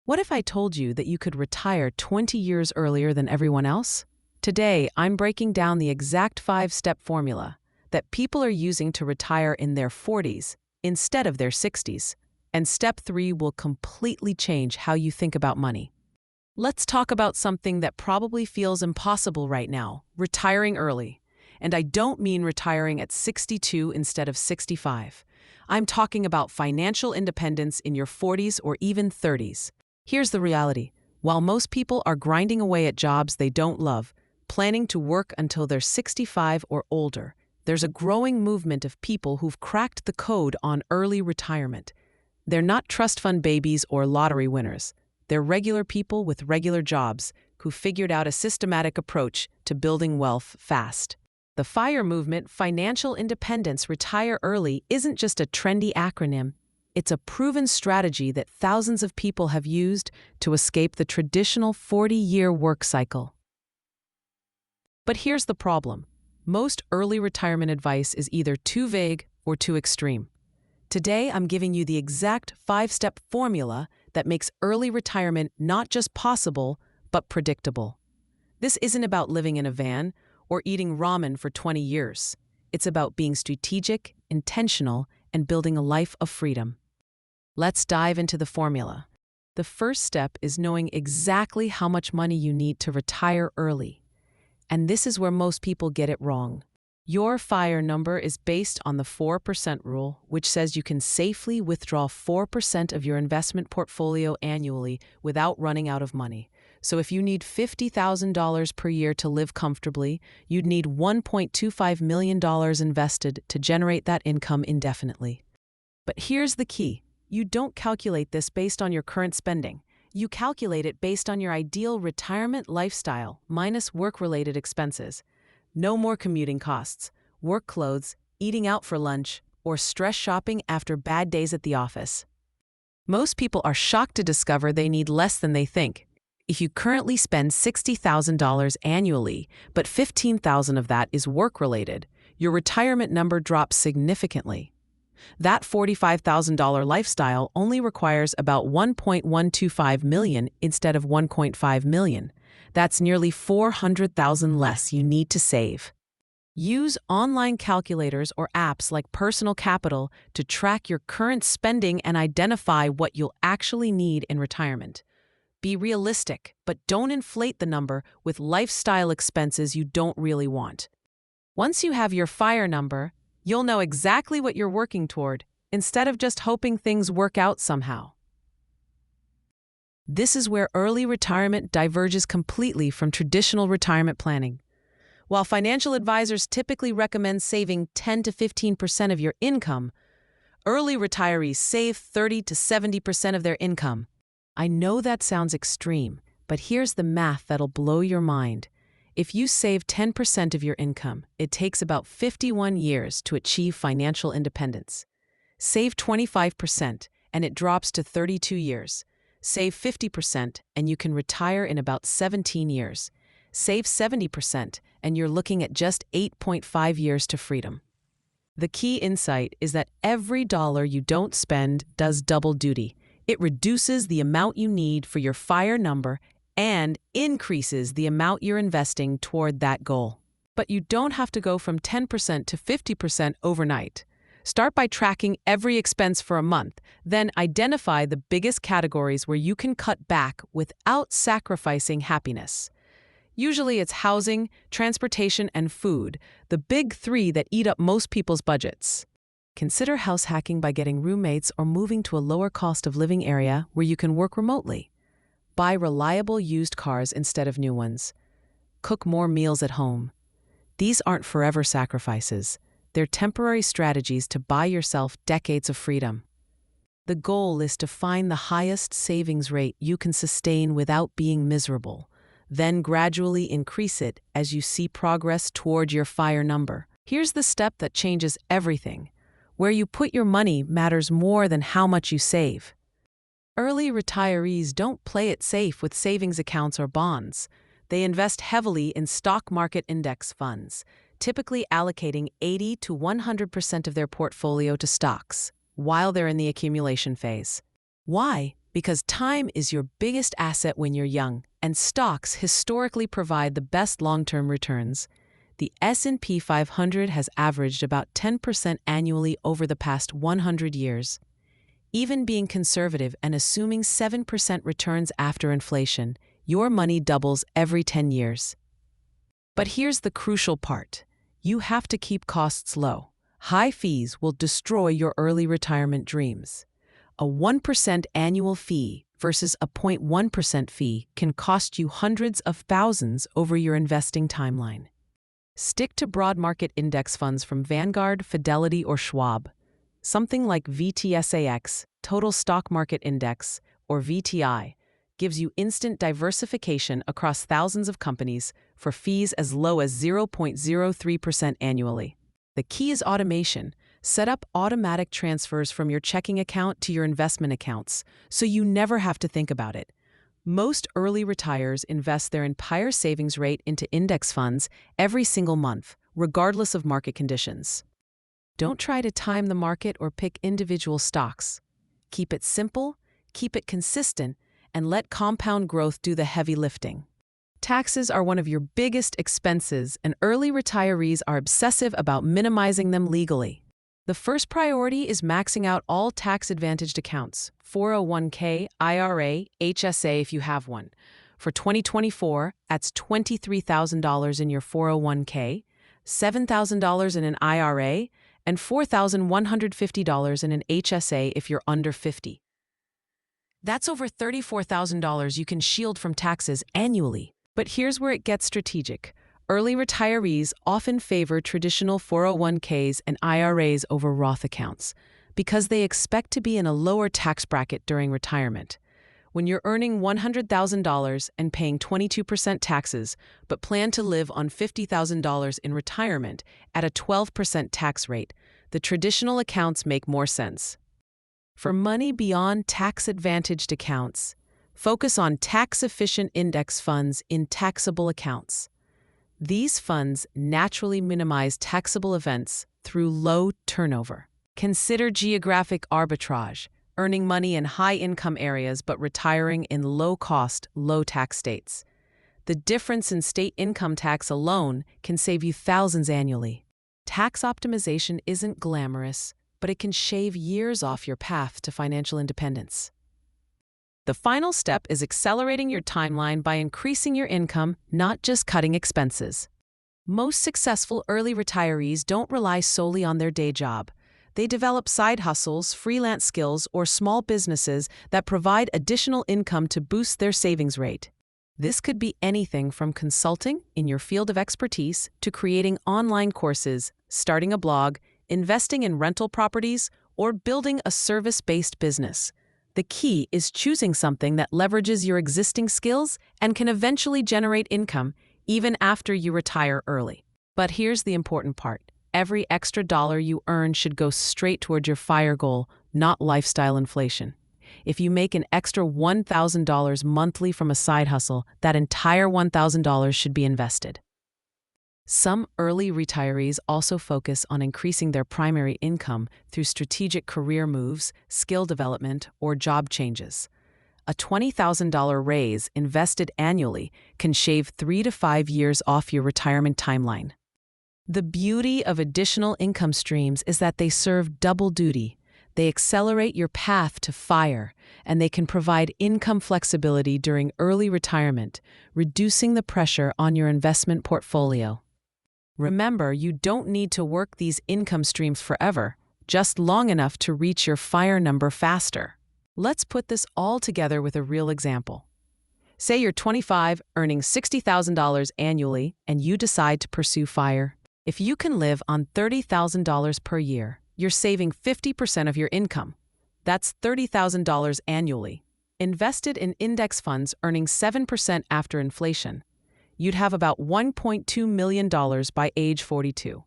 What if I told you that you could retire 20 years earlier than everyone else? Today, I'm breaking down the exact 5-step formula that people are using to retire in their 40s instead of their 60s. And step 3 will completely change how you think about money. Let's talk about something that probably feels impossible right now, retiring early. And I don't mean retiring at 62 instead of 65. I'm talking about financial independence in your 40s or even 30s. Here's the reality. While most people are grinding away at jobs they don't love, planning to work until they're 65 or older, there's a growing movement of people who've cracked the code on early retirement. They're not trust fund babies or lottery winners. They're regular people with regular jobs who figured out a systematic approach to building wealth fast. The FIRE movement, Financial Independence Retire Early, isn't just a trendy acronym. It's a proven strategy that thousands of people have used to escape the traditional 40-year work cycle. But here's the problem. Most early retirement advice is either too vague or too extreme. Today, I'm giving you the exact 5-step formula that makes early retirement not just possible, but predictable. This isn't about living in a van or eating ramen for 20 years. It's about being strategic, intentional, and building a life of freedom. Let's dive into the formula. The first step is knowing exactly how much money you need to retire early. And this is where most people get it wrong. Your FIRE number is based on the 4% rule, which says you can safely withdraw 4% of your investment portfolio annually without running out of money. So if you need $50,000 per year to live comfortably, you'd need $1.25 million invested to generate that income indefinitely. But here's the key. You don't calculate this based on your current spending. You calculate it based on your ideal retirement lifestyle minus work-related expenses. No more commuting costs, work clothes, eating out for lunch, or stress shopping after bad days at the office. Most people are shocked to discover they need less than they think. If you currently spend $60,000 annually, but $15,000 of that is work-related, your retirement number drops significantly. That $45,000 lifestyle only requires about $1.125 million instead of $1.5 million. That's nearly $400,000 less you need to save. Use online calculators or apps like Personal Capital to track your current spending and identify what you'll actually need in retirement. Be realistic, but don't inflate the number with lifestyle expenses you don't really want. Once you have your FIRE number, you'll know exactly what you're working toward, instead of just hoping things work out somehow. This is where early retirement diverges completely from traditional retirement planning. While financial advisors typically recommend saving 10 to 15% of your income, early retirees save 30 to 70% of their income. I know that sounds extreme, but here's the math that'll blow your mind. If you save 10% of your income, it takes about 51 years to achieve financial independence. Save 25%, and it drops to 32 years. Save 50%, and you can retire in about 17 years. Save 70%, and you're looking at just 8.5 years to freedom. The key insight is that every dollar you don't spend does double duty. It reduces the amount you need for your FIRE number and increases the amount you're investing toward that goal. But you don't have to go from 10% to 50% overnight. Start by tracking every expense for a month, then identify the biggest categories where you can cut back without sacrificing happiness. Usually it's housing, transportation, and food, the big 3 that eat up most people's budgets. Consider house hacking by getting roommates or moving to a lower cost of living area where you can work remotely. Buy reliable used cars instead of new ones. Cook more meals at home. These aren't forever sacrifices. They're temporary strategies to buy yourself decades of freedom. The goal is to find the highest savings rate you can sustain without being miserable, then gradually increase it as you see progress toward your FIRE number. Here's the step that changes everything. Where you put your money matters more than how much you save. Early retirees don't play it safe with savings accounts or bonds. They invest heavily in stock market index funds, typically allocating 80 to 100% of their portfolio to stocks while they're in the accumulation phase. Why? Because time is your biggest asset when you're young, and stocks historically provide the best long-term returns. The S&P 500 has averaged about 10% annually over the past 100 years. Even being conservative and assuming 7% returns after inflation, your money doubles every 10 years. But here's the crucial part. You have to keep costs low. High fees will destroy your early retirement dreams. A 1% annual fee versus a 0.1% fee can cost you hundreds of thousands over your investing timeline. Stick to broad market index funds from Vanguard, Fidelity, or Schwab. Something like VTSAX, Total Stock Market Index, or VTI, gives you instant diversification across thousands of companies for fees as low as 0.03% annually. The key is automation. Set up automatic transfers from your checking account to your investment accounts, so you never have to think about it. Most early retires invest their entire savings rate into index funds every single month, regardless of market conditions. Don't try to time the market or pick individual stocks. Keep it simple, keep it consistent, and let compound growth do the heavy lifting. Taxes are one of your biggest expenses, and early retirees are obsessive about minimizing them legally. The first priority is maxing out all tax-advantaged accounts, 401k, IRA, HSA if you have one. For 2024, that's $23,000 in your 401k, $7,000 in an IRA, and $4,150 in an HSA if you're under 50. That's over $34,000 you can shield from taxes annually. But here's where it gets strategic. Early retirees often favor traditional 401ks and IRAs over Roth accounts because they expect to be in a lower tax bracket during retirement. When you're earning $100,000 and paying 22% taxes, but plan to live on $50,000 in retirement at a 12% tax rate, the traditional accounts make more sense. For money beyond tax-advantaged accounts, focus on tax-efficient index funds in taxable accounts. These funds naturally minimize taxable events through low turnover. Consider geographic arbitrage, earning money in high-income areas but retiring in low-cost, low-tax states. The difference in state income tax alone can save you thousands annually. Tax optimization isn't glamorous, but it can shave years off your path to financial independence. The final step is accelerating your timeline by increasing your income, not just cutting expenses. Most successful early retirees don't rely solely on their day job. They develop side hustles, freelance skills, or small businesses that provide additional income to boost their savings rate. This could be anything from consulting in your field of expertise to creating online courses, starting a blog, investing in rental properties, or building a service-based business. The key is choosing something that leverages your existing skills and can eventually generate income even after you retire early. But here's the important part. Every extra dollar you earn should go straight toward your FIRE goal, not lifestyle inflation. If you make an extra $1,000 monthly from a side hustle, that entire $1,000 should be invested. Some early retirees also focus on increasing their primary income through strategic career moves, skill development, or job changes. A $20,000 raise invested annually can shave 3 to 5 years off your retirement timeline. The beauty of additional income streams is that they serve double duty. They accelerate your path to FIRE, and they can provide income flexibility during early retirement, reducing the pressure on your investment portfolio. Remember, you don't need to work these income streams forever, just long enough to reach your FIRE number faster. Let's put this all together with a real example. Say you're 25, earning $60,000 annually, and you decide to pursue FIRE. If you can live on $30,000 per year, you're saving 50% of your income. That's $30,000 annually. Invested in index funds earning 7% after inflation, you'd have about $1.2 million by age 42.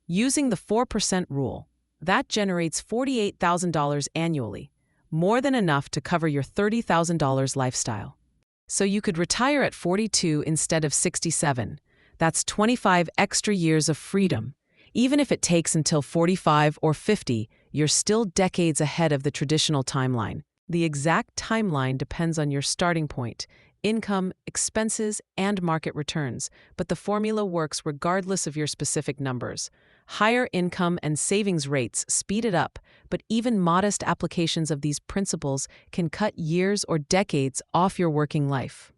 Using the 4% rule, that generates $48,000 annually, more than enough to cover your $30,000 lifestyle. So you could retire at 42 instead of 67. That's 25 extra years of freedom. Even if it takes until 45 or 50, you're still decades ahead of the traditional timeline. The exact timeline depends on your starting point, income, expenses, and market returns, but the formula works regardless of your specific numbers. Higher income and savings rates speed it up, but even modest applications of these principles can cut years or decades off your working life.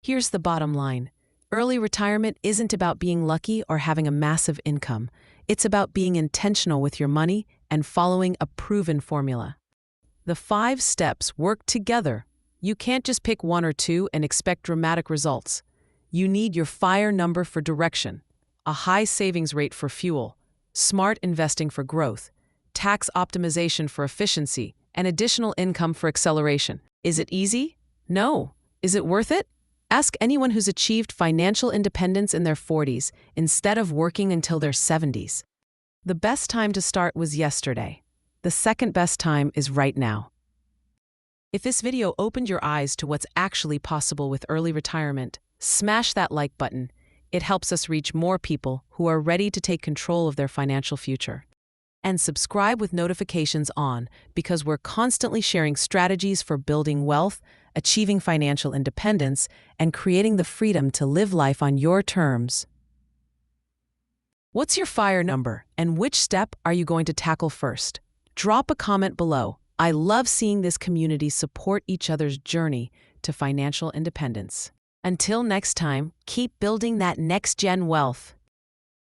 Here's the bottom line. Early retirement isn't about being lucky or having a massive income. It's about being intentional with your money and following a proven formula. The 5 steps work together. You can't just pick one or two and expect dramatic results. You need your FIRE number for direction, a high savings rate for fuel, smart investing for growth, tax optimization for efficiency, and additional income for acceleration. Is it easy? No. Is it worth it? Ask anyone who's achieved financial independence in their 40s instead of working until their 70s. The best time to start was yesterday. The second best time is right now. If this video opened your eyes to what's actually possible with early retirement, smash that like button. It helps us reach more people who are ready to take control of their financial future. And subscribe with notifications on, because we're constantly sharing strategies for building wealth, achieving financial independence, and creating the freedom to live life on your terms. What's your FIRE number, and which step are you going to tackle first? Drop a comment below. I love seeing this community support each other's journey to financial independence. Until next time, keep building that next-gen wealth.